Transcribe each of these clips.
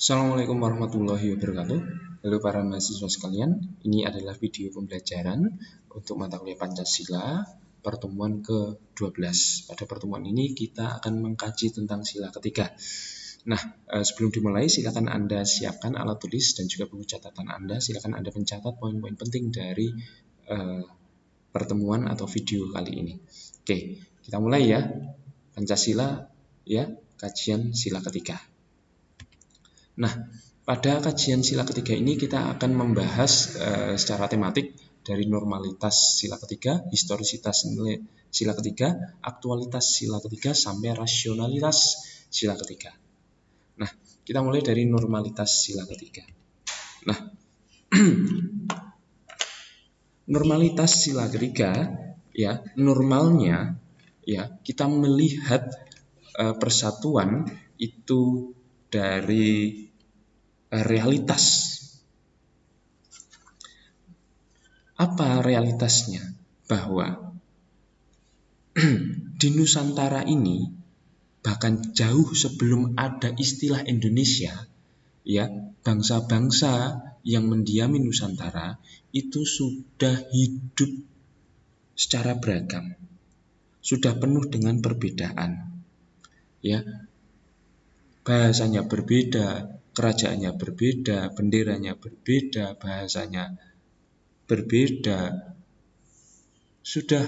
Assalamualaikum warahmatullahi wabarakatuh. Halo para mahasiswa sekalian, ini adalah video pembelajaran untuk mata kuliah Pancasila pertemuan ke-12. Pada pertemuan ini kita akan mengkaji tentang sila ketiga. Nah, sebelum dimulai silakan Anda siapkan alat tulis dan juga buku catatan Anda. Silakan Anda mencatat poin-poin penting dari pertemuan atau video kali ini. Oke, kita mulai ya. Pancasila ya, kajian sila ketiga. Nah, pada kajian sila ketiga ini kita akan membahas secara tematik dari normalitas sila ketiga, historisitas sila ketiga, aktualitas sila ketiga, sampai rasionalitas sila ketiga. Nah, kita mulai dari normalitas sila ketiga. Nah, normalitas sila ketiga, ya, normalnya, ya, kita melihat persatuan itu dari realitas. Apa realitasnya? Bahwa di Nusantara ini, bahkan jauh sebelum ada istilah Indonesia, ya, bangsa-bangsa yang mendiami Nusantara itu sudah hidup secara beragam, sudah penuh dengan perbedaan, ya, bahasanya berbeda, kerajaannya berbeda, benderanya berbeda, bahasanya berbeda, sudah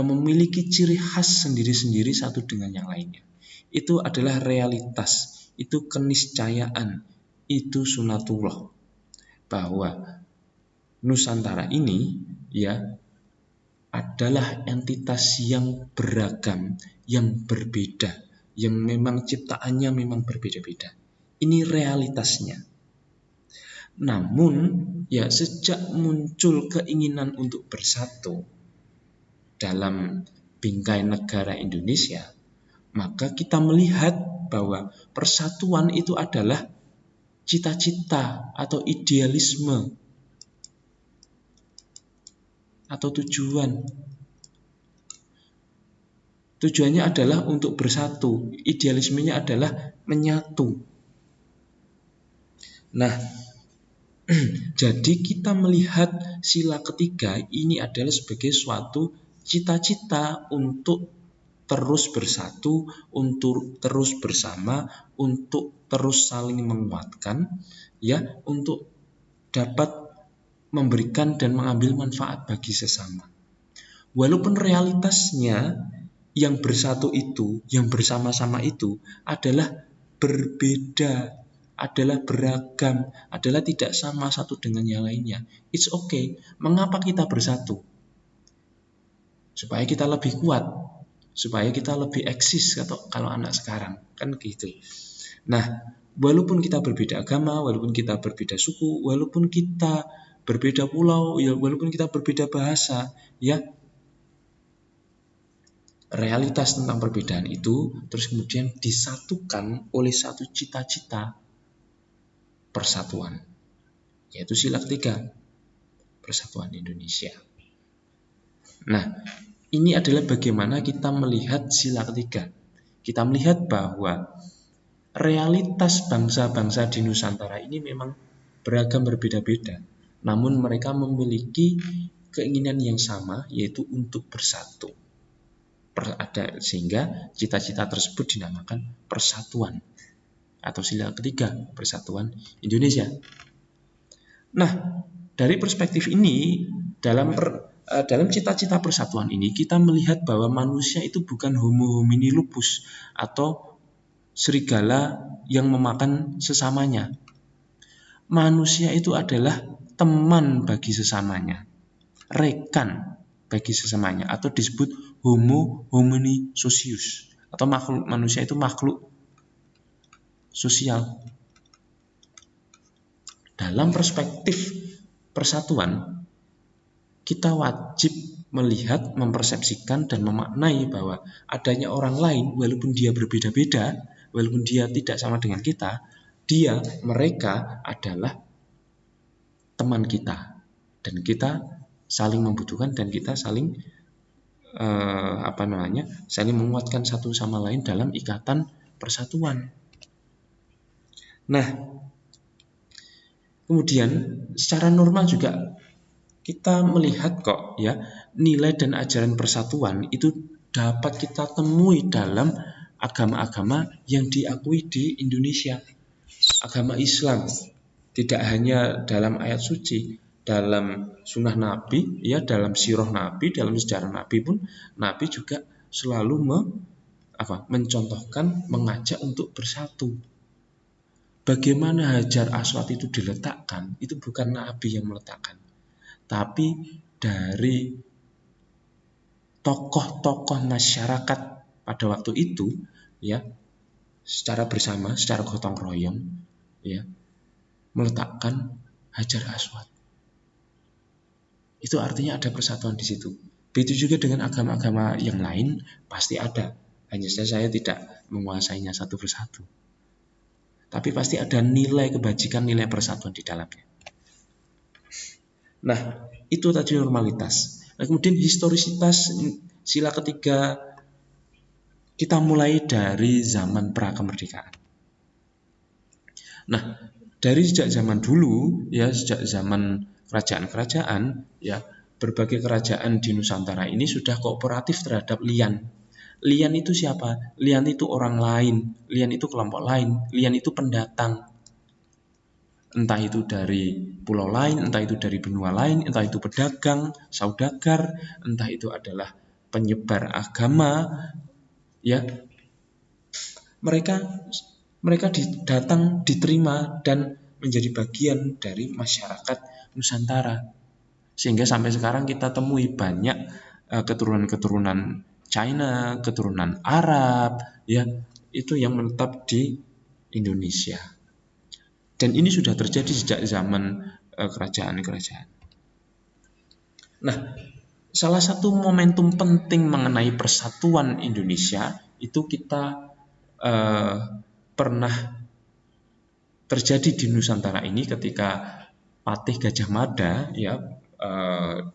memiliki ciri khas sendiri-sendiri satu dengan yang lainnya. Itu adalah realitas, itu keniscayaan, itu sunatullah, bahwa Nusantara ini, ya, adalah entitas yang beragam, yang berbeda, yang memang ciptaannya memang berbeda-beda. Ini realitasnya. Namun, ya, sejak muncul keinginan untuk bersatu dalam bingkai negara Indonesia, maka kita melihat bahwa persatuan itu adalah cita-cita atau idealisme atau tujuan. Tujuannya adalah untuk bersatu, idealismenya adalah menyatu. Nah, jadi kita melihat sila ketiga ini adalah sebagai suatu cita-cita untuk terus bersatu, untuk terus bersama, untuk terus saling menguatkan, ya, untuk dapat memberikan dan mengambil manfaat bagi sesama. Walaupun realitasnya yang bersatu itu, yang bersama-sama itu adalah berbeda, adalah beragam, adalah tidak sama satu dengan yang lainnya. It's okay. Mengapa kita bersatu? Supaya kita lebih kuat, supaya kita lebih eksis, kalau anak sekarang kan gitu. Nah, walaupun kita berbeda agama, walaupun kita berbeda suku, walaupun kita berbeda pulau, ya, walaupun kita berbeda bahasa, ya, realitas tentang perbedaan itu terus kemudian disatukan oleh satu cita-cita persatuan, yaitu sila ketiga, persatuan Indonesia. Nah, ini adalah bagaimana kita melihat sila ketiga. Kita melihat bahwa realitas bangsa-bangsa di Nusantara ini memang beragam, berbeda-beda, namun mereka memiliki keinginan yang sama, yaitu untuk bersatu. Sehingga cita-cita tersebut dinamakan persatuan atau sila ketiga, persatuan Indonesia. Nah, dari perspektif ini, dalam cita-cita persatuan ini kita melihat bahwa manusia itu bukan homo homini lupus atau serigala yang memakan sesamanya. Manusia itu adalah teman bagi sesamanya, rekan bagi sesamanya, atau disebut homo homini socius, atau makhluk manusia itu makhluk sosial. Dalam perspektif persatuan, kita wajib melihat, mempersepsikan, dan memaknai bahwa adanya orang lain, walaupun dia berbeda-beda, walaupun dia tidak sama dengan kita, mereka adalah teman kita, dan kita saling membutuhkan, dan kita saling saling menguatkan satu sama lain dalam ikatan persatuan. Nah, kemudian secara normal juga kita melihat kok ya, nilai dan ajaran persatuan itu dapat kita temui dalam agama-agama yang diakui di Indonesia. Agama Islam tidak hanya dalam ayat suci, dalam sunnah Nabi, ya dalam sirah Nabi, dalam sejarah Nabi pun Nabi juga selalu mencontohkan, mengajak untuk bersatu. Bagaimana Hajar Aswad itu diletakkan, itu bukan Nabi yang meletakkan, tapi dari tokoh-tokoh masyarakat pada waktu itu, ya, secara bersama, secara gotong royong, ya, meletakkan Hajar Aswad. Itu artinya ada persatuan di situ. Begitu juga dengan agama-agama yang lain, pasti ada. Hanya saja saya tidak menguasainya satu persatu. Tapi pasti ada nilai kebajikan, nilai persatuan di dalamnya. Nah, itu tadi normalitas. Nah, kemudian historisitas sila ketiga kita mulai dari zaman pra-kemerdekaan. Nah, dari sejak zaman dulu, ya sejak zaman kerajaan-kerajaan, ya berbagai kerajaan di Nusantara ini sudah kooperatif terhadap lian. Lian itu siapa? Lian itu orang lain, lian itu kelompok lain, lian itu pendatang. Entah itu dari pulau lain, entah itu dari benua lain, entah itu pedagang, saudagar, entah itu adalah penyebar agama, ya. Mereka datang, diterima dan menjadi bagian dari masyarakat Nusantara. Sehingga sampai sekarang kita temui banyak keturunan-keturunan China, keturunan Arab, ya, itu yang menetap di Indonesia. Dan ini sudah terjadi sejak zaman kerajaan-kerajaan. Nah, salah satu momentum penting mengenai persatuan Indonesia itu kita pernah terjadi di Nusantara ini ketika Patih Gajah Mada, ya,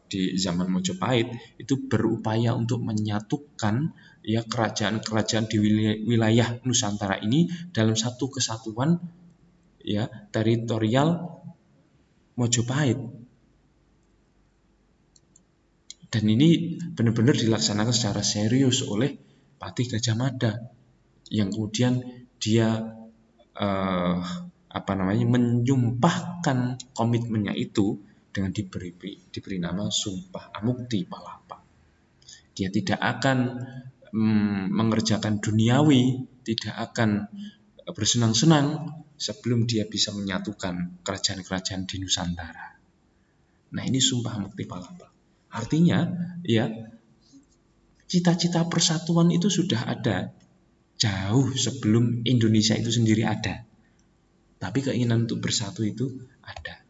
di zaman Majapahit itu berupaya untuk menyatukan, ya, kerajaan-kerajaan di wilayah Nusantara ini dalam satu kesatuan, ya, teritorial Majapahit. Dan ini benar-benar dilaksanakan secara serius oleh Patih Gajah Mada yang kemudian dia menyumpahkan komitmennya itu dengan diberi nama Sumpah Amukti Palapa. Dia tidak akan mengerjakan duniawi, tidak akan bersenang-senang sebelum dia bisa menyatukan kerajaan-kerajaan di Nusantara. Nah, ini Sumpah Amukti Palapa. Artinya, ya, cita-cita persatuan itu sudah ada jauh sebelum Indonesia itu sendiri ada. Tapi keinginan untuk bersatu itu ada.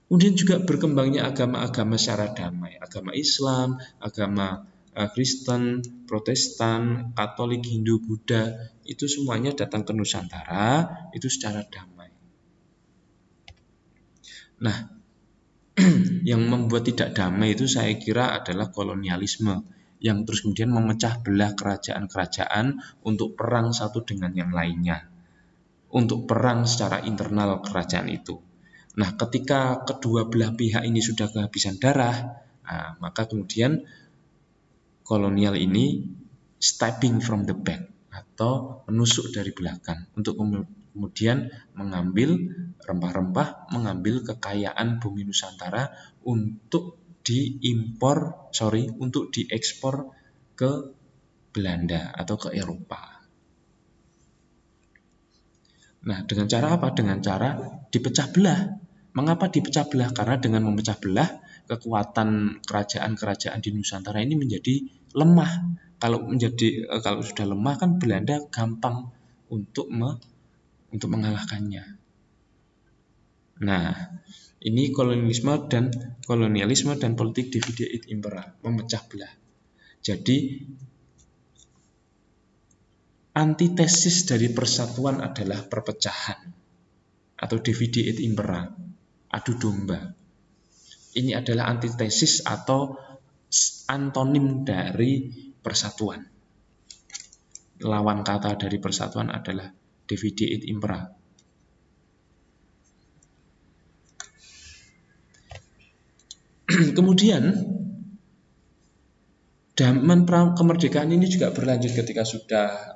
Kemudian juga berkembangnya agama-agama secara damai. Agama Islam, agama Kristen, Protestan, Katolik, Hindu, Buddha, itu semuanya datang ke Nusantara itu secara damai. Nah, yang membuat tidak damai itu saya kira adalah kolonialisme yang terus kemudian memecah belah kerajaan-kerajaan untuk perang satu dengan yang lainnya, untuk perang secara internal kerajaan itu. Nah, ketika kedua belah pihak ini sudah kehabisan darah, maka kemudian kolonial ini stepping from the back atau menusuk dari belakang untuk kemudian mengambil rempah-rempah, mengambil kekayaan bumi Nusantara untuk diekspor ke Belanda atau ke Eropa. Nah, dengan cara apa? Dengan cara dipecah belah. Mengapa dipecah belah? Karena dengan memecah belah, kekuatan kerajaan-kerajaan di Nusantara ini menjadi lemah. Kalau sudah lemah kan Belanda gampang untuk mengalahkannya. Nah, ini kolonialisme dan politik divide et impera, memecah belah. Jadi antitesis dari persatuan adalah perpecahan atau divide et impera, adu domba. Ini adalah antitesis atau antonim dari persatuan. Lawan kata dari persatuan adalah divide et impera, Kemudian zaman kemerdekaan ini juga berlanjut ketika sudah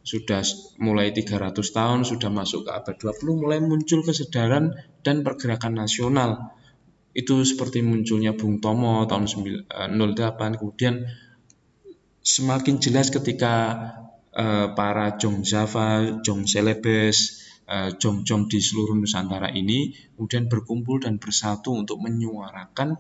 sudah mulai 300 tahun, sudah masuk ke abad 20, mulai muncul kesadaran dan pergerakan nasional. Itu seperti munculnya Bung Tomo tahun 08, kemudian semakin jelas ketika para Jong Java, Jong Celebes, Jong-Jong di seluruh Nusantara ini kemudian berkumpul dan bersatu untuk menyuarakan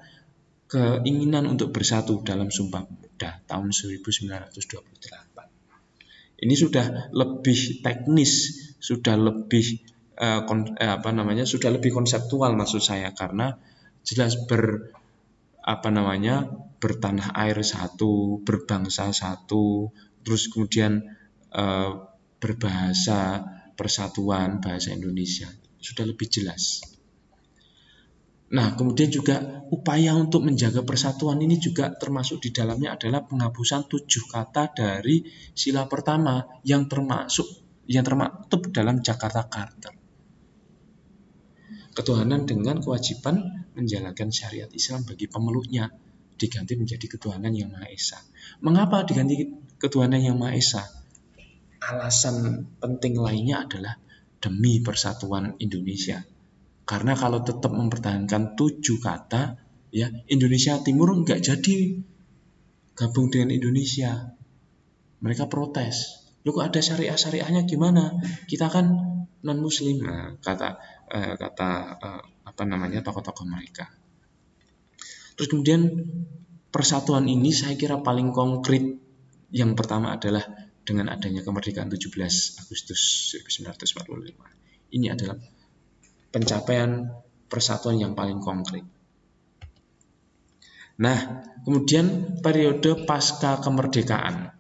keinginan untuk bersatu dalam Sumpah Pemuda tahun 1928. Ini sudah lebih teknis, sudah lebih sudah lebih konseptual maksud saya, karena jelas bertanah air satu, berbangsa satu, terus kemudian berbahasa persatuan bahasa Indonesia sudah lebih jelas. Nah, kemudian juga upaya untuk menjaga persatuan ini juga termasuk di dalamnya adalah penghapusan 7 kata dari sila pertama yang termaktub dalam Jakarta Charter. Ketuhanan dengan kewajiban menjalankan syariat Islam bagi pemeluknya diganti menjadi ketuhanan yang Maha Esa. Mengapa diganti ketuhanan yang Maha Esa? Alasan penting lainnya adalah demi persatuan Indonesia. Karena kalau tetap mempertahankan 7 kata, ya Indonesia Timur nggak jadi gabung dengan Indonesia. Mereka protes. Loh, kok ada syariah-syariahnya gimana? Kita kan non Muslim, kata tokoh-tokoh mereka. Terus kemudian persatuan ini saya kira paling konkret. Yang pertama adalah dengan adanya kemerdekaan 17 Agustus 1945. Ini adalah pencapaian persatuan yang paling konkret. Nah, kemudian periode pasca kemerdekaan.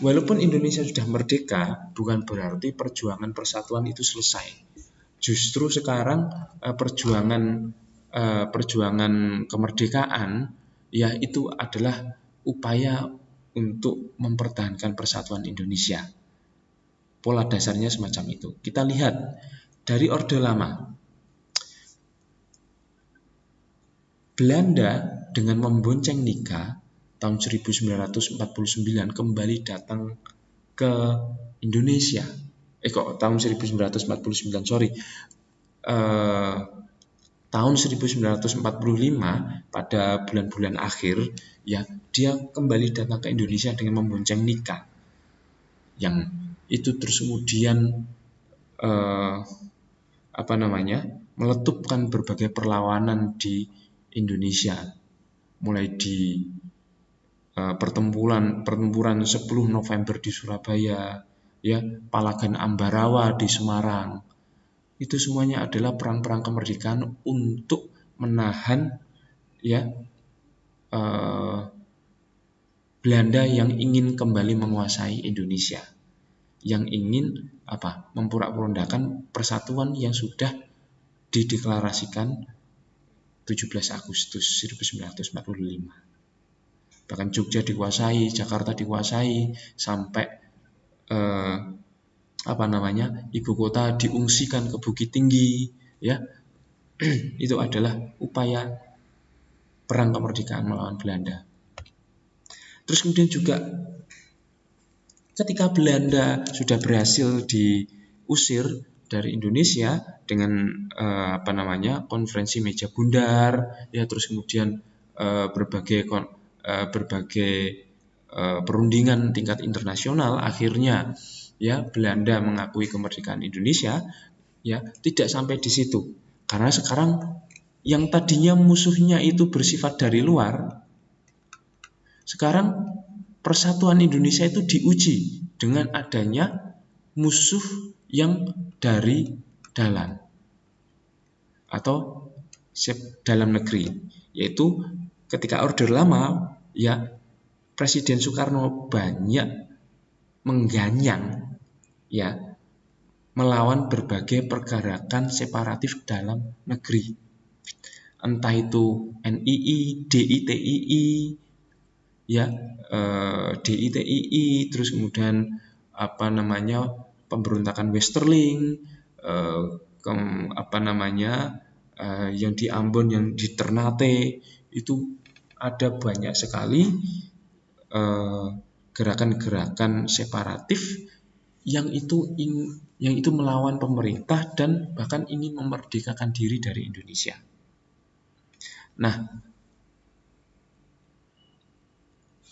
Walaupun Indonesia sudah merdeka, bukan berarti perjuangan persatuan itu selesai. Justru sekarang perjuangan kemerdekaan ya itu adalah upaya untuk mempertahankan persatuan Indonesia. Pola dasarnya semacam itu. Kita lihat dari Orde Lama. Belanda dengan membonceng Nika tahun 1949 kembali datang ke Indonesia. Tahun 1949, tahun 1945 pada bulan-bulan akhir ya dia kembali datang ke Indonesia dengan membonceng Nika. Yang itu terus kemudian meletupkan berbagai perlawanan di Indonesia, mulai di pertempuran 10 November di Surabaya, ya Palagan Ambarawa di Semarang. Itu semuanya adalah perang-perang kemerdekaan untuk menahan Belanda yang ingin kembali menguasai Indonesia, yang ingin memporak-porandakan persatuan yang sudah dideklarasikan 17 Agustus 1945. Bahkan Jogja dikuasai, Jakarta dikuasai, sampai ibu kota diungsikan ke Bukit Tinggi, ya. Itu adalah upaya perang kemerdekaan melawan Belanda. Terus kemudian juga ketika Belanda sudah berhasil diusir dari Indonesia dengan konferensi meja bundar, ya terus kemudian berbagai perundingan tingkat internasional, akhirnya ya Belanda mengakui kemerdekaan Indonesia. Ya tidak sampai di situ, karena sekarang yang tadinya musuhnya itu bersifat dari luar, sekarang persatuan Indonesia itu diuji dengan adanya musuh yang dari dalam atau dalam negeri, yaitu ketika Orde Lama ya Presiden Soekarno banyak mengganyang ya melawan berbagai pergerakan separatif dalam negeri, entah itu NII, DITII, DITII, terus kemudian pemberontakan Westerling, yang di Ambon, yang di Ternate, itu ada banyak sekali gerakan-gerakan separatif yang itu melawan pemerintah dan bahkan ingin memerdekakan diri dari Indonesia. Nah,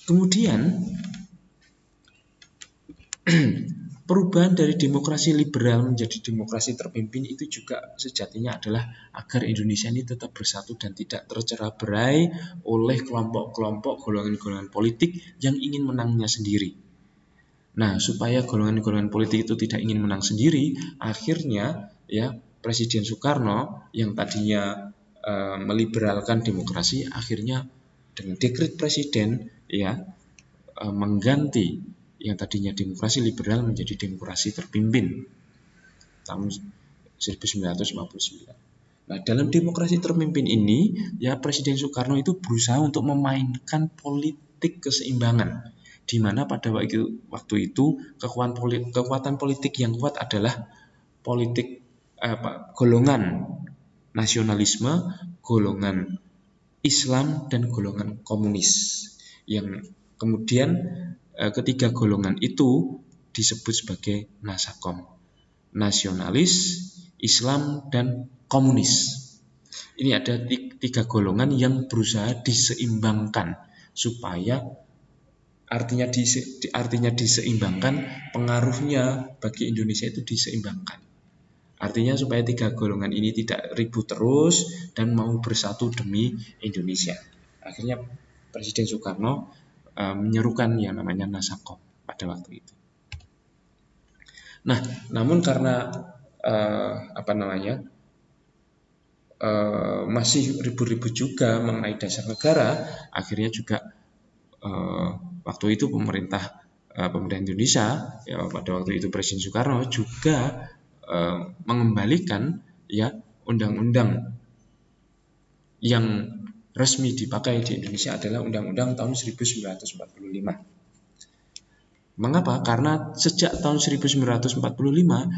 kemudian perubahan dari demokrasi liberal menjadi demokrasi terpimpin itu juga sejatinya adalah agar Indonesia ini tetap bersatu dan tidak tercerai-berai oleh kelompok-kelompok, golongan-golongan politik yang ingin menangnya sendiri. Nah, supaya golongan-golongan politik itu tidak ingin menang sendiri, akhirnya ya Presiden Soekarno yang tadinya meliberalkan demokrasi, akhirnya dengan dekret presiden ya mengganti yang tadinya demokrasi liberal menjadi demokrasi terpimpin tahun 1959. Nah, dalam demokrasi terpimpin ini, ya Presiden Soekarno itu berusaha untuk memainkan politik keseimbangan, di mana pada waktu itu kekuatan politik yang kuat adalah politik golongan nasionalisme, golongan Islam, dan golongan komunis, yang kemudian ketiga golongan itu disebut sebagai Nasakom, nasionalis, Islam, dan komunis. Ini ada tiga golongan yang berusaha diseimbangkan supaya artinya diseimbangkan, pengaruhnya bagi Indonesia itu diseimbangkan. Artinya supaya tiga golongan ini tidak ribut terus dan mau bersatu demi Indonesia. Akhirnya Presiden Soekarno menyerukan yang namanya Nasakom pada waktu itu. Nah, namun karena masih ribut-ribut juga mengenai dasar negara, akhirnya juga waktu itu pemerintah Indonesia ya, pada waktu itu Presiden Soekarno juga mengembalikan ya undang-undang yang resmi dipakai di Indonesia adalah Undang-Undang tahun 1945. Mengapa? Karena sejak tahun 1945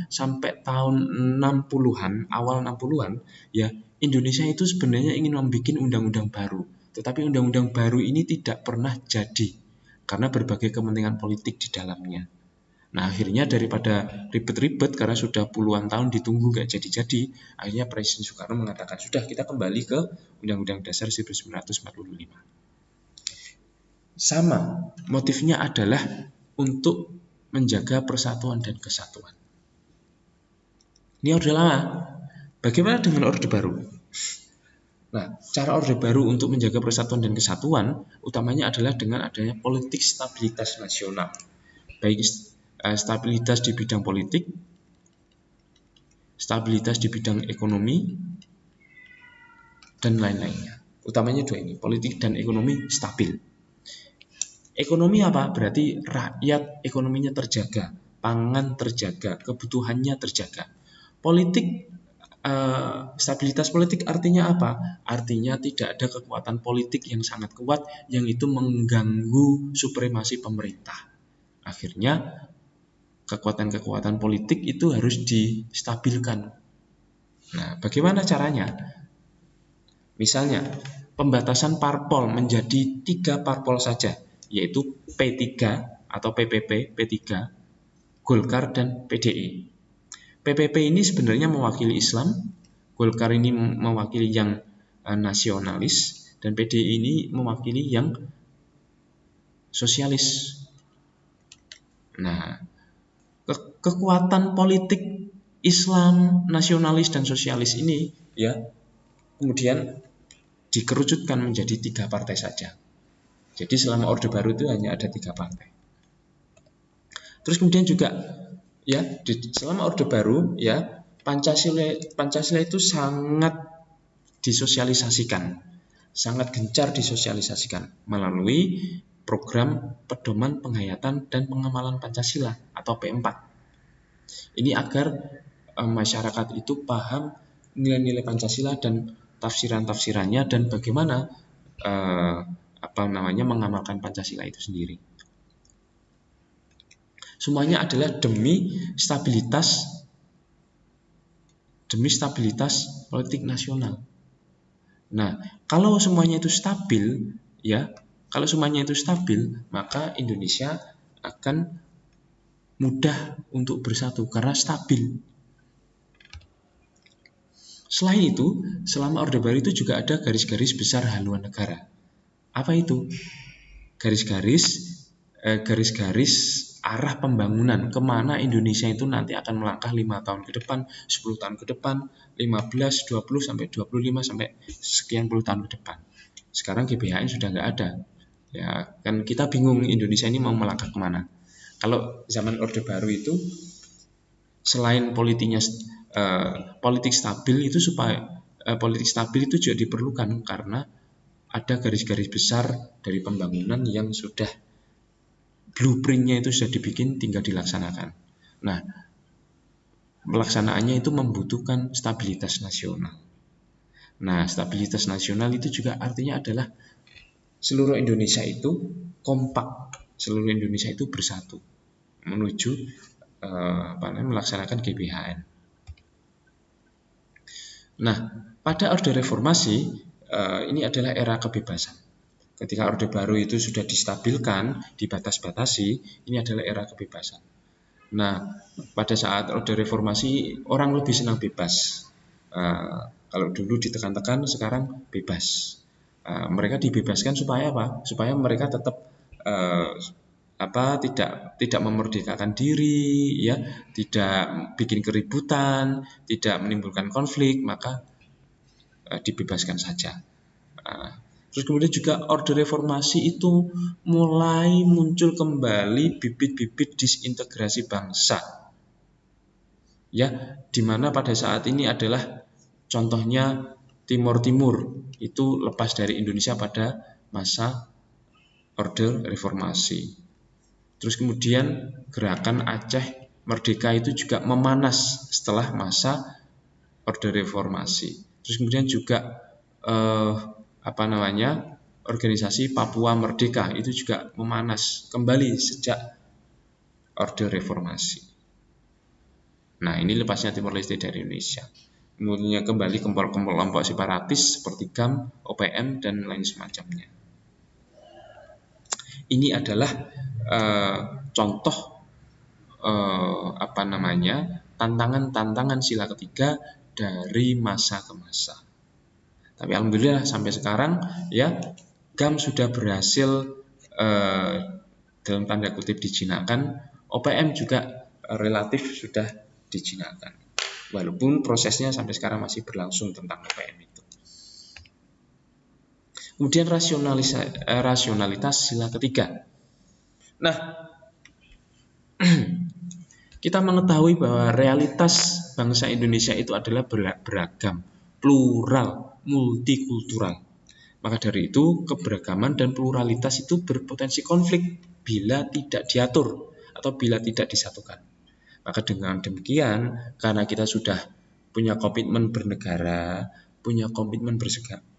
sampai tahun 60-an, awal 60-an, ya Indonesia itu sebenarnya ingin membuat undang-undang baru. Tetapi undang-undang baru ini tidak pernah jadi karena berbagai kepentingan politik di dalamnya. Nah, akhirnya daripada ribet-ribet karena sudah puluhan tahun ditunggu gak jadi-jadi, akhirnya Presiden Soekarno mengatakan, sudah kita kembali ke Undang-Undang Dasar 1945. Sama, motifnya adalah untuk menjaga persatuan dan kesatuan. Ini Orde Lama. Bagaimana dengan Orde Baru? Nah, cara Orde Baru untuk menjaga persatuan dan kesatuan utamanya adalah dengan adanya politik stabilitas nasional. Baik stabilitas di bidang politik, stabilitas di bidang ekonomi, dan lain-lainnya. Utamanya dua ini, politik dan ekonomi stabil. Ekonomi apa? Berarti rakyat ekonominya terjaga, pangan terjaga, kebutuhannya terjaga. Politik, stabilitas politik artinya apa? Artinya tidak ada kekuatan politik yang sangat kuat yang itu mengganggu supremasi pemerintah. Akhirnya kekuatan-kekuatan politik itu harus distabilkan. Nah, bagaimana caranya? Misalnya, pembatasan parpol menjadi 3 parpol saja, yaitu P3 atau PPP, P3, Golkar, dan PDI. PPP ini sebenarnya mewakili Islam, Golkar ini mewakili yang nasionalis, dan PDI ini mewakili yang sosialis. Nah, kekuatan politik Islam, nasionalis, dan sosialis ini ya kemudian dikerucutkan menjadi 3 partai saja. Jadi selama Orde Baru itu hanya ada 3 partai. Terus kemudian juga ya selama Orde Baru ya Pancasila itu sangat disosialisasikan, sangat gencar disosialisasikan melalui program pedoman penghayatan dan pengamalan Pancasila atau P4. Ini agar masyarakat itu paham nilai-nilai Pancasila dan tafsiran-tafsirannya dan bagaimana mengamalkan Pancasila itu sendiri. Semuanya adalah demi stabilitas demi stabilitas politik nasional. Nah, kalau semuanya itu stabil, ya, kalau semuanya itu stabil, maka Indonesia akan mudah untuk bersatu karena stabil. Selain itu, selama Orde Baru itu juga ada garis-garis besar haluan negara. Apa itu? Garis-garis arah pembangunan, kemana Indonesia itu nanti akan melangkah 5 tahun ke depan, 10 tahun ke depan, 15, 20, sampai 25, sampai sekian puluh tahun ke depan. Sekarang GBHN sudah nggak ada. Ya, kan kita bingung Indonesia ini mau melangkah kemana. Kalau zaman Orde Baru itu, selain politik stabil itu politik stabil itu juga diperlukan karena ada garis-garis besar dari pembangunan yang sudah blueprintnya itu sudah dibikin, tinggal dilaksanakan. Nah, pelaksanaannya itu membutuhkan stabilitas nasional. Nah, stabilitas nasional itu juga artinya adalah seluruh Indonesia itu kompak, seluruh Indonesia itu bersatu menuju melaksanakan GBHN. Nah, pada Orde Reformasi ini adalah era kebebasan. Ketika Orde Baru itu sudah distabilkan, dibatas-batasi, ini adalah era kebebasan. Nah, pada saat Orde Reformasi orang lebih senang bebas. Kalau dulu ditekan-tekan, sekarang bebas. Mereka dibebaskan supaya apa? Supaya mereka tetap tidak memerdekakan diri, ya, tidak bikin keributan, tidak menimbulkan konflik, maka dibebaskan saja. Terus kemudian juga Orde Reformasi itu mulai muncul kembali bibit-bibit disintegrasi bangsa, ya, dimana pada saat ini adalah contohnya Timur Timur itu lepas dari Indonesia pada masa Orde Reformasi. Terus kemudian gerakan Aceh Merdeka itu juga memanas setelah masa Orde Reformasi. Terus kemudian juga organisasi Papua Merdeka itu juga memanas kembali sejak Orde Reformasi. Nah, ini lepasnya Timor Leste dari Indonesia. Kemudian kembali kelompok separatis seperti GAM, OPM, dan lain semacamnya. Ini adalah contoh tantangan sila ketiga dari masa ke masa. Tapi alhamdulillah sampai sekarang, ya, GAM sudah berhasil dalam tanda kutip dijinakkan, OPM juga relatif sudah dijinakkan. Walaupun prosesnya sampai sekarang masih berlangsung tentang OPM itu. Kemudian rasionalitas sila ketiga. Nah, kita mengetahui bahwa realitas bangsa Indonesia itu adalah beragam, plural, multikultural. Maka dari itu, keberagaman dan pluralitas itu berpotensi konflik bila tidak diatur atau bila tidak disatukan. Maka dengan demikian, karena kita sudah punya komitmen bernegara, punya komitmen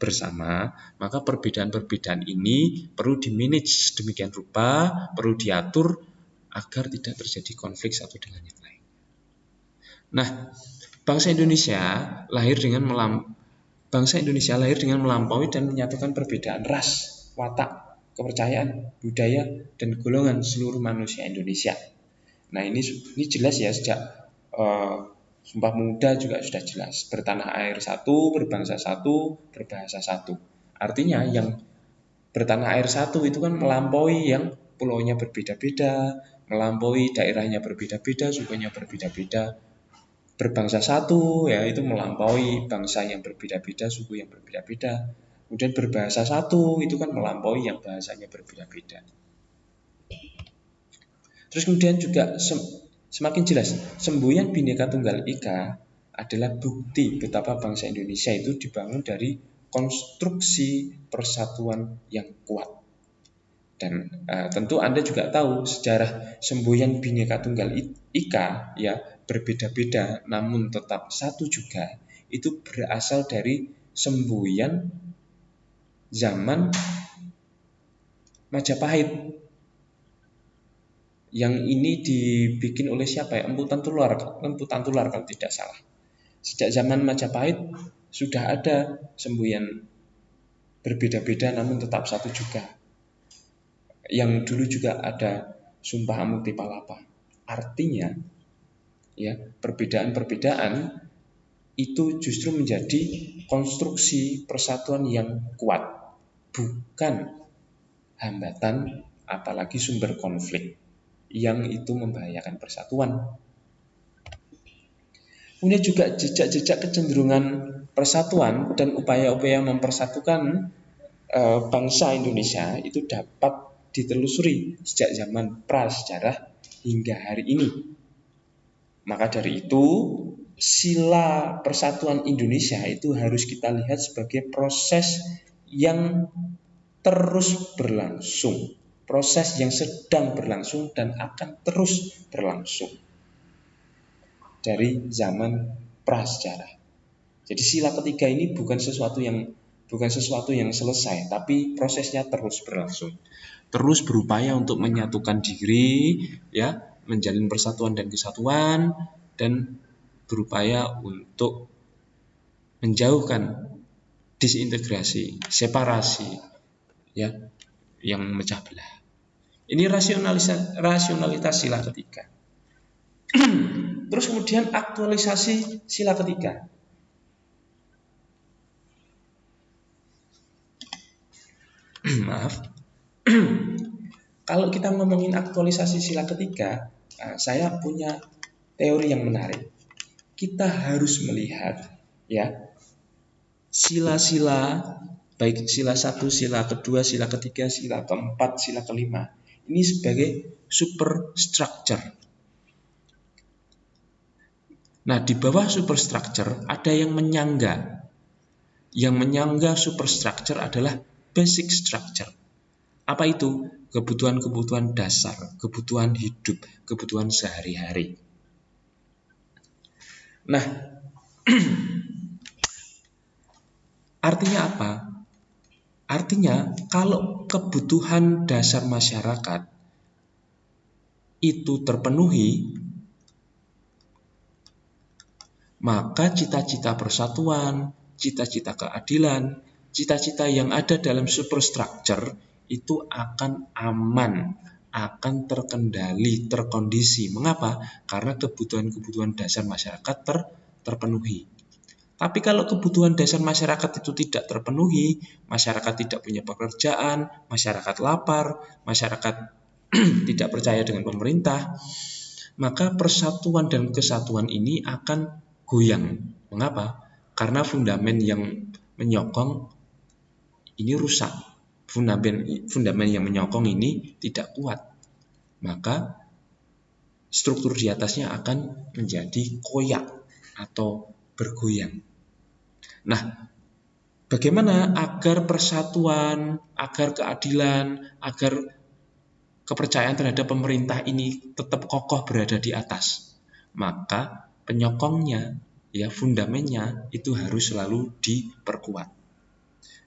bersama, maka perbedaan-perbedaan ini perlu dimanage demikian rupa, perlu diatur agar tidak terjadi konflik satu dengan yang lain. Nah, bangsa Indonesia lahir dengan melampaui dan menyatukan perbedaan ras, watak, kepercayaan, budaya, dan golongan seluruh manusia Indonesia. Nah, ini jelas ya, sejak Sumpah Pemuda juga sudah jelas. Bertanah air satu, berbangsa satu, berbahasa satu. Artinya yang bertanah air satu itu kan melampaui yang pulaunya berbeda-beda, melampaui daerahnya berbeda-beda, sukunya berbeda-beda. Berbangsa satu, ya, itu melampaui bangsa yang berbeda-beda, suku yang berbeda-beda. Kemudian berbahasa satu, itu kan melampaui yang bahasanya berbeda-beda. Terus kemudian juga semakin jelas, semboyan Bhinneka Tunggal Ika adalah bukti betapa bangsa Indonesia itu dibangun dari konstruksi persatuan yang kuat. Dan tentu Anda juga tahu sejarah semboyan Bhinneka Tunggal Ika, ya, berbeda-beda namun tetap satu juga, itu berasal dari semboyan zaman Majapahit. Yang ini dibikin oleh siapa ya? Empu Tantular kalau tidak salah. Sejak zaman Majapahit sudah ada semboyan berbeda-beda namun tetap satu juga. Yang dulu juga ada Sumpah Amukti Palapa. Artinya ya, perbedaan-perbedaan itu justru menjadi konstruksi persatuan yang kuat, bukan hambatan apalagi sumber konflik yang itu membahayakan persatuan. Kemudian juga jejak-jejak kecenderungan persatuan dan upaya-upaya mempersatukan bangsa Indonesia itu dapat ditelusuri sejak zaman prasejarah hingga hari ini. Maka dari itu, sila persatuan Indonesia itu harus kita lihat sebagai proses yang terus berlangsung, proses yang sedang berlangsung dan akan terus berlangsung dari zaman prasejarah. Jadi sila ketiga ini bukan sesuatu yang selesai, tapi prosesnya terus berlangsung. Terus berupaya untuk menyatukan diri, ya, menjalin persatuan dan kesatuan, dan berupaya untuk menjauhkan disintegrasi, separasi, ya, yang memecah belah. Ini rasionalitas sila ketiga. Terus kemudian aktualisasi sila ketiga. Maaf. Kalau kita ngomongin aktualisasi sila ketiga, saya punya teori yang menarik. Kita harus melihat ya sila-sila, baik sila 1, sila kedua, sila ketiga, sila keempat, sila kelima, ini sebagai superstructure. Nah, di bawah superstructure ada yang menyangga. Yang menyangga superstructure adalah basic structure. Apa itu? Kebutuhan-kebutuhan dasar, kebutuhan hidup, kebutuhan sehari-hari. Nah, artinya apa? Artinya kalau kebutuhan dasar masyarakat itu terpenuhi, maka cita-cita persatuan, cita-cita keadilan, cita-cita yang ada dalam superstructure itu akan aman, akan terkendali, terkondisi. Mengapa? Karena kebutuhan-kebutuhan dasar masyarakat terpenuhi. Tapi kalau kebutuhan dasar masyarakat itu tidak terpenuhi, masyarakat tidak punya pekerjaan, masyarakat lapar, masyarakat tidak percaya dengan pemerintah, maka persatuan dan kesatuan ini akan goyang. Mengapa? Karena fundamen yang menyokong ini rusak. Fundamen yang menyokong ini tidak kuat. Maka struktur di atasnya akan menjadi koyak atau bergoyang. Nah, bagaimana agar persatuan, agar keadilan, agar kepercayaan terhadap pemerintah ini tetap kokoh berada di atas? Maka penyokongnya, ya, fundamennya itu harus selalu diperkuat.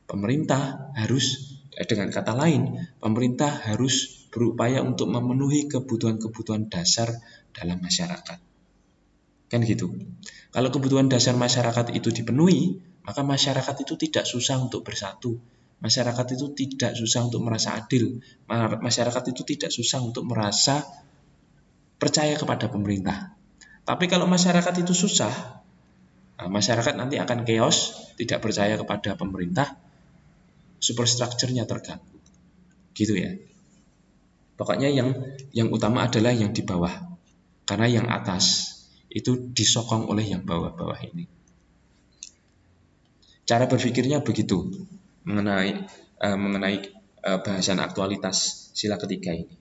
Pemerintah harus, dengan kata lain, pemerintah harus berupaya untuk memenuhi kebutuhan-kebutuhan dasar dalam masyarakat. Kan gitu. Kalau kebutuhan dasar masyarakat itu dipenuhi, maka masyarakat itu tidak susah untuk bersatu. Masyarakat itu tidak susah untuk merasa adil. Masyarakat itu tidak susah untuk merasa percaya kepada pemerintah. Tapi kalau masyarakat itu susah, masyarakat nanti akan chaos, tidak percaya kepada pemerintah, superstructure-nya terganggu. Gitu ya. Pokoknya yang utama adalah yang di bawah. Karena yang atas itu disokong oleh yang bawah-bawah ini. Cara berpikirnya begitu mengenai bahasan aktualitas sila ketiga ini.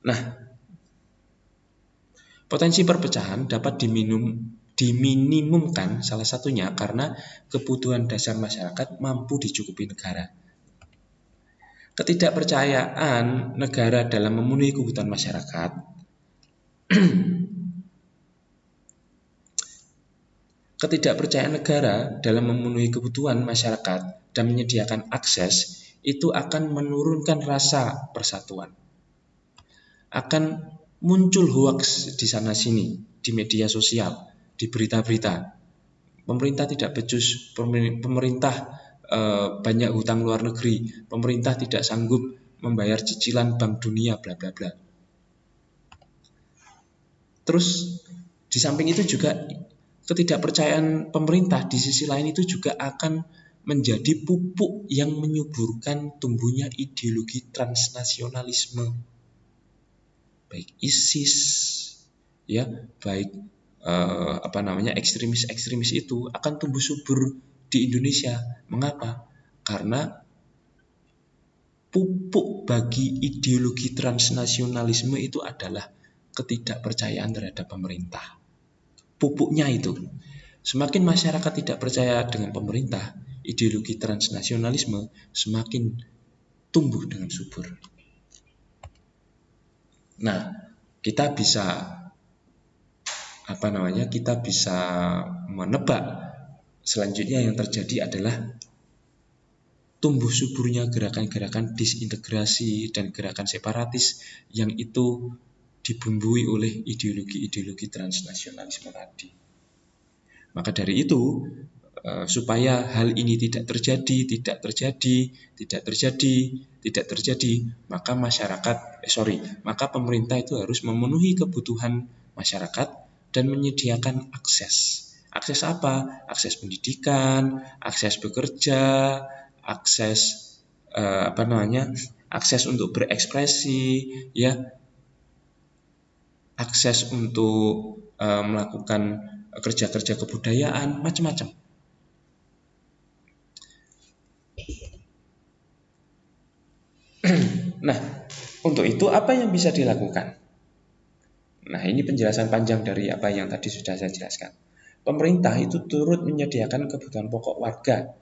Nah, potensi perpecahan dapat diminimumkan salah satunya karena kebutuhan dasar masyarakat mampu dicukupi negara. Ketidakpercayaan negara dalam memenuhi kebutuhan masyarakat ketidakpercayaan negara dalam memenuhi kebutuhan masyarakat dan menyediakan akses itu akan menurunkan rasa persatuan, akan muncul hoax di sana sini, di media sosial, di berita-berita. Pemerintah tidak becus, pemerintah banyak hutang luar negeri, pemerintah tidak sanggup membayar cicilan Bank Dunia, bla bla bla. Terus di samping itu juga ketidakpercayaan pemerintah di sisi lain itu juga akan menjadi pupuk yang menyuburkan tumbuhnya ideologi transnasionalisme, baik ISIS, ya, baik ekstremis itu akan tumbuh subur di Indonesia. Mengapa? Karena pupuk bagi ideologi transnasionalisme itu adalah ketidakpercayaan terhadap pemerintah. Pupuknya itu. Semakin masyarakat tidak percaya dengan pemerintah, ideologi transnasionalisme semakin tumbuh dengan subur. Nah, kita bisa menebak selanjutnya yang terjadi adalah tumbuh suburnya gerakan-gerakan disintegrasi dan gerakan separatis yang itu dibumbui oleh ideologi-ideologi transnasionalisme tadi. Maka dari itu, supaya hal ini tidak terjadi, maka pemerintah itu harus memenuhi kebutuhan masyarakat dan menyediakan akses. Akses apa? Akses pendidikan, akses bekerja, akses untuk berekspresi, ya, akses untuk melakukan kerja-kerja kebudayaan, macam-macam. Nah, untuk itu apa yang bisa dilakukan? Nah, ini penjelasan panjang dari apa yang tadi sudah saya jelaskan. Pemerintah itu turut menyediakan kebutuhan pokok warga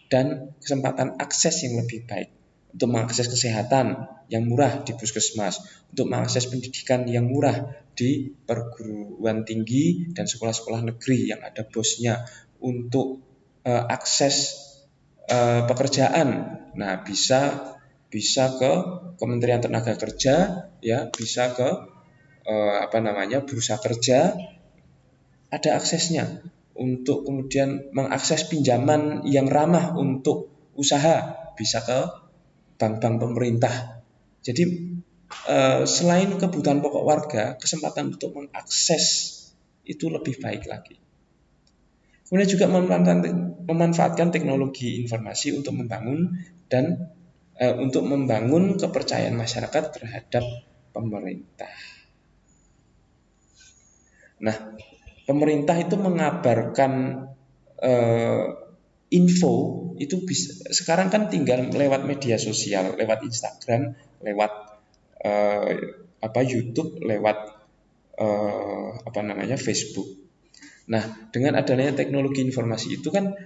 dan kesempatan akses yang lebih baik untuk mengakses kesehatan yang murah di puskesmas, untuk mengakses pendidikan yang murah di perguruan tinggi dan sekolah-sekolah negeri yang ada bosnya, untuk akses pekerjaan. Nah, bisa ke Kementerian Tenaga Kerja, ya, bisa ke bursa kerja, ada aksesnya. Untuk kemudian mengakses pinjaman yang ramah untuk usaha, bisa ke bank-bank pemerintah. Jadi selain kebutuhan pokok warga, kesempatan untuk mengakses itu lebih baik lagi. Kemudian juga memanfaatkan teknologi informasi untuk membangun kepercayaan masyarakat terhadap pemerintah. Nah, pemerintah itu mengabarkan info itu bisa, sekarang kan tinggal lewat media sosial, lewat Instagram, lewat YouTube, lewat Facebook. Nah, dengan adanya teknologi informasi itu kan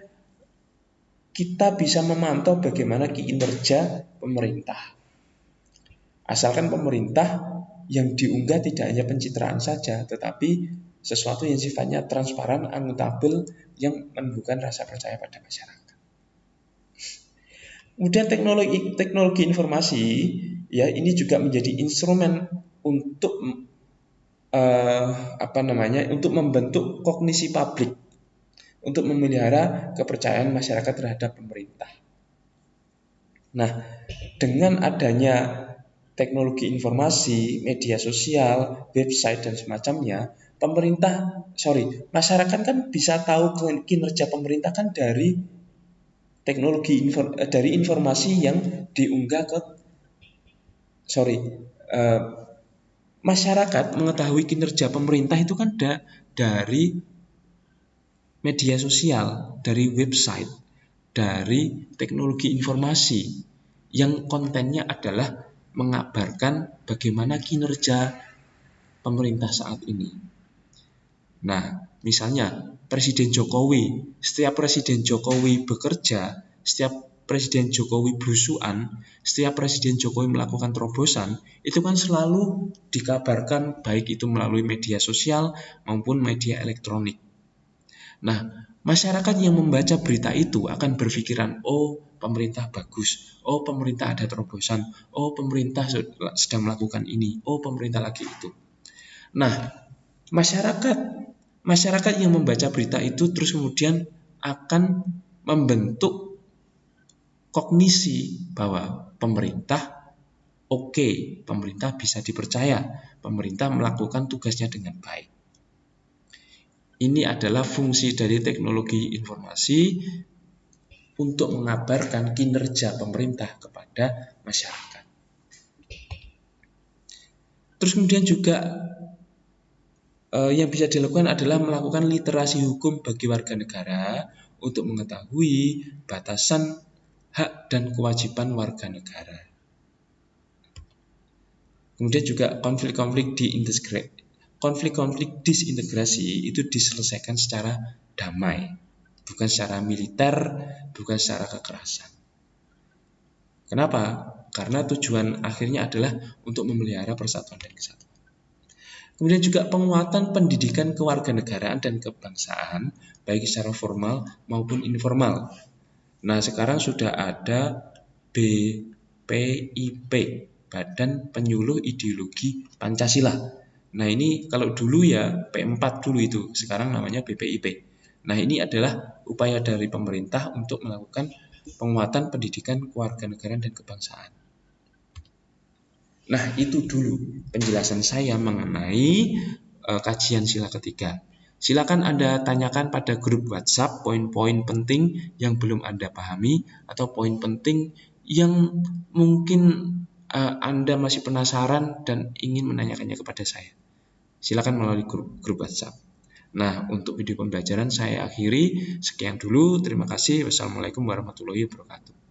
kita bisa memantau bagaimana kinerja pemerintah. Asalkan pemerintah yang diunggah tidak hanya pencitraan saja, tetapi sesuatu yang sifatnya transparan, akuntabel, yang menumbuhkan rasa percaya pada masyarakat. Kemudian teknologi informasi, ya, ini juga menjadi instrumen untuk untuk membentuk kognisi publik, untuk memelihara kepercayaan masyarakat terhadap pemerintah. Nah, dengan adanya teknologi informasi, media sosial, website dan semacamnya, masyarakat kan bisa tahu kinerja pemerintah kan dari dari informasi yang diunggah ke masyarakat mengetahui kinerja pemerintah itu kan dari media sosial, dari website, dari teknologi informasi yang kontennya adalah mengabarkan bagaimana kinerja pemerintah saat ini. Nah, misalnya setiap Presiden Jokowi bekerja, setiap Presiden Jokowi belusuan, setiap Presiden Jokowi melakukan terobosan, itu kan selalu dikabarkan baik itu melalui media sosial maupun media elektronik. Nah, masyarakat yang membaca berita itu akan berpikiran, oh, pemerintah bagus, oh, pemerintah ada terobosan, oh, pemerintah sedang melakukan ini, oh, pemerintah lagi itu. Nah, masyarakat yang membaca berita itu terus kemudian akan membentuk kognisi bahwa pemerintah bisa dipercaya, pemerintah melakukan tugasnya dengan baik. Ini adalah fungsi dari teknologi informasi untuk mengabarkan kinerja pemerintah kepada masyarakat. Terus kemudian juga yang bisa dilakukan adalah melakukan literasi hukum bagi warga negara untuk mengetahui batasan hak dan kewajiban warga negara. Kemudian juga konflik disintegrasi itu diselesaikan secara damai, bukan secara militer, bukan secara kekerasan. Kenapa? Karena tujuan akhirnya adalah untuk memelihara persatuan dan kesatuan. Kemudian juga penguatan pendidikan kewarganegaraan dan kebangsaan, baik secara formal maupun informal. Nah, sekarang sudah ada BPIP, Badan Penyuluh Ideologi Pancasila. Nah, ini kalau dulu ya P4 dulu itu, sekarang namanya BPIP. Nah, ini adalah upaya dari pemerintah untuk melakukan penguatan pendidikan kewarganegaraan dan kebangsaan. Nah, itu dulu penjelasan saya mengenai kajian sila ketiga. Silakan Anda tanyakan pada grup WhatsApp poin-poin penting yang belum Anda pahami atau poin penting yang mungkin Anda masih penasaran dan ingin menanyakannya kepada saya. Silakan melalui grup WhatsApp. Nah, untuk video pembelajaran saya akhiri. Sekian dulu. Terima kasih. Wassalamualaikum warahmatullahi wabarakatuh.